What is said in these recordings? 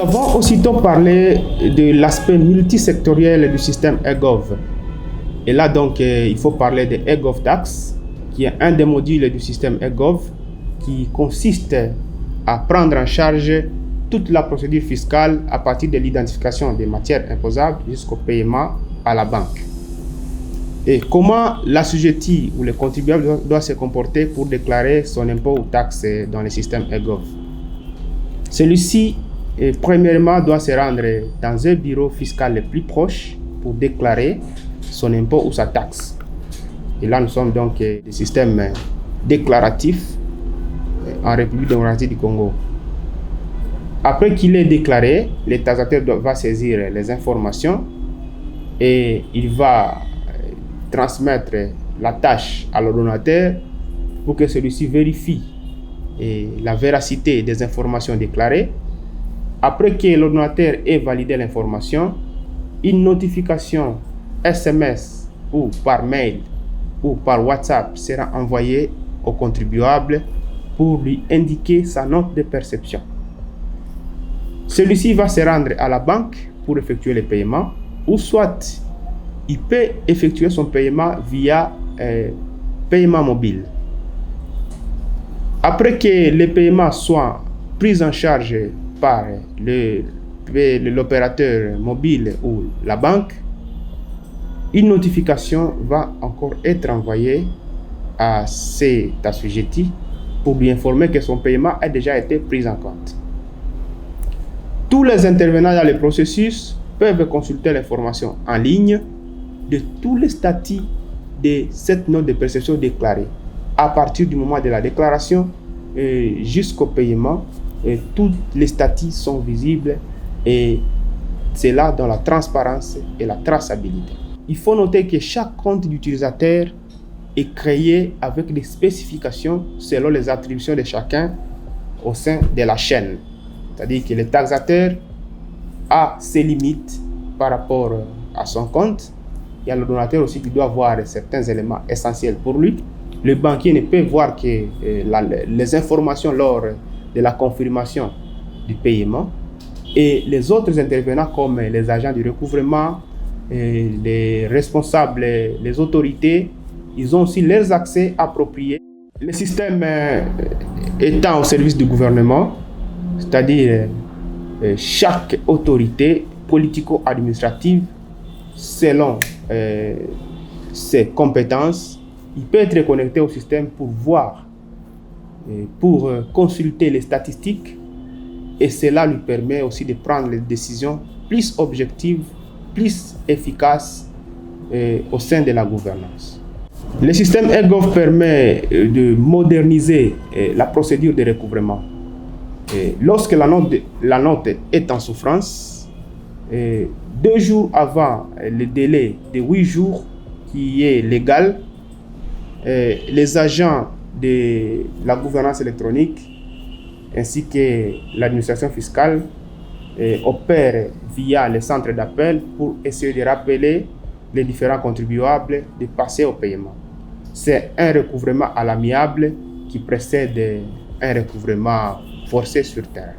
avons aussitôt parlé de l'aspect multisectoriel du système eGov. Et là, donc, il faut parler de eGov Tax, qui est un des modules du système eGov, qui consiste à prendre en charge toute la procédure fiscale à partir de l'identification des matières imposables jusqu'au paiement à la banque. Et comment l'assujetti ou le contribuable doit se comporter pour déclarer son impôt ou taxe dans le système eGov. Celui-ci, premièrement, doit se rendre dans un bureau fiscal le plus proche pour déclarer son impôt ou sa taxe. Et là, nous sommes donc des systèmes déclaratifs en République démocratique du Congo. Après qu'il ait déclaré, le taxateur va saisir les informations et il va transmettre la tâche à l'ordonnateur pour que celui-ci vérifie la véracité des informations déclarées. Après que l'ordonnateur ait validé l'information, une notification SMS ou par mail ou par WhatsApp sera envoyée au contribuable pour lui indiquer sa note de perception. Celui-ci va se rendre à la banque pour effectuer le paiement, ou soit il peut effectuer son paiement via paiement mobile. Après que le paiement soit pris en charge par l'opérateur mobile ou la banque, une notification va encore être envoyée à cet assujetti pour lui informer que son paiement a déjà été pris en compte. Tous les intervenants dans le processus peuvent consulter l'information en ligne de tous les statuts de cette note de perception déclarée. À partir du moment de la déclaration jusqu'au paiement, tous les statuts sont visibles et c'est là dans la transparence et la traçabilité. Il faut noter que chaque compte d'utilisateur est créé avec des spécifications selon les attributions de chacun au sein de la chaîne. C'est-à-dire que le taxateur a ses limites par rapport à son compte. Il y a le donateur aussi qui doit voir certains éléments essentiels pour lui. Le banquier ne peut voir que les informations lors de la confirmation du paiement. Et les autres intervenants comme les agents du recouvrement, les responsables, les autorités, ils ont aussi leurs accès appropriés. Le système étant au service du gouvernement, c'est-à-dire chaque autorité politico-administrative, selon ses compétences, il peut être connecté au système pour voir, pour consulter les statistiques, et cela lui permet aussi de prendre les décisions plus objectives, plus efficaces au sein de la gouvernance. Le système eGov permet de moderniser la procédure de recouvrement. Lorsque la note est en souffrance, 2 jours avant le délai de 8 jours qui est légal, les agents de la gouvernance électronique ainsi que l'administration fiscale opèrent via les centres d'appel pour essayer de rappeler les différents contribuables de passer au paiement. C'est un recouvrement à l'amiable qui précède un recouvrement forcé sur terre.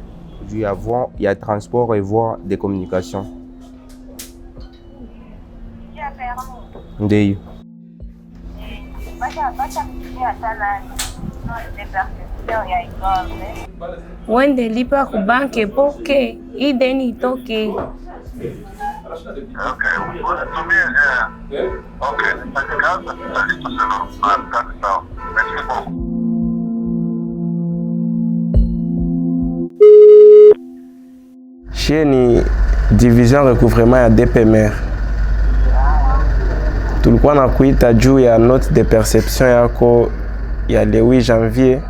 Il y a transport et voie de communication. Ndiyo. Wende lipa ku banke poke ideni itoke. Chez ni division recouvrement ya DPMR. Tulikuwa na kuita juu ya note de perception yako ya le 8 janvier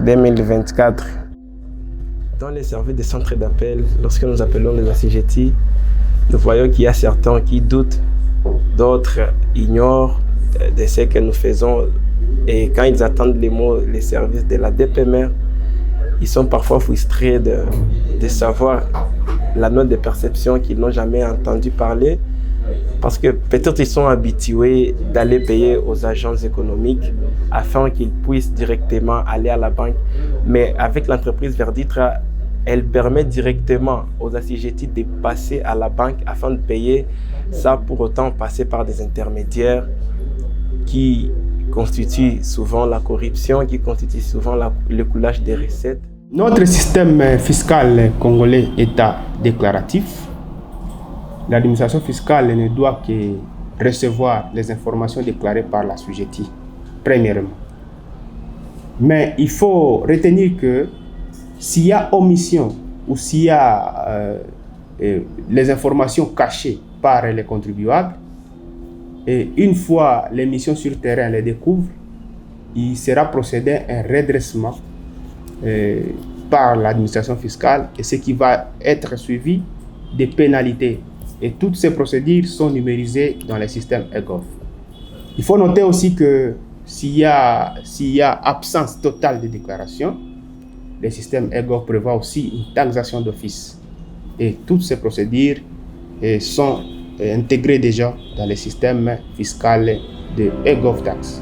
2024. Dans les services des centres d'appel, lorsque nous appelons les assujettis, nous voyons qu'il y a certains qui doutent, d'autres ignorent de ce que nous faisons. Et quand ils attendent les services de la DPMR, ils sont parfois frustrés de savoir la note de perception qu'ils n'ont jamais entendu parler. Parce que peut-être ils sont habitués d'aller payer aux agences économiques afin qu'ils puissent directement aller à la banque. Mais avec l'entreprise Verditra, elle permet directement aux assujettis de passer à la banque afin de payer sans pour autant passer par des intermédiaires qui constituent souvent la corruption, qui constituent souvent le coulage des recettes. Notre système fiscal congolais est déclaratif. L'administration fiscale ne doit que recevoir les informations déclarées par l'assujetti, premièrement. Mais il faut retenir que s'il y a omission ou s'il y a les informations cachées par les contribuables, et une fois les missions sur terrain les découvrent, il sera procédé à un redressement par l'administration fiscale, et ce qui va être suivi des pénalités. Et toutes ces procédures sont numérisées dans le système EGOV. Il faut noter aussi que s'il y a absence totale de déclaration, le système EGOV prévoit aussi une taxation d'office. Et toutes ces procédures sont intégrées déjà dans le système fiscal de EGOV Tax.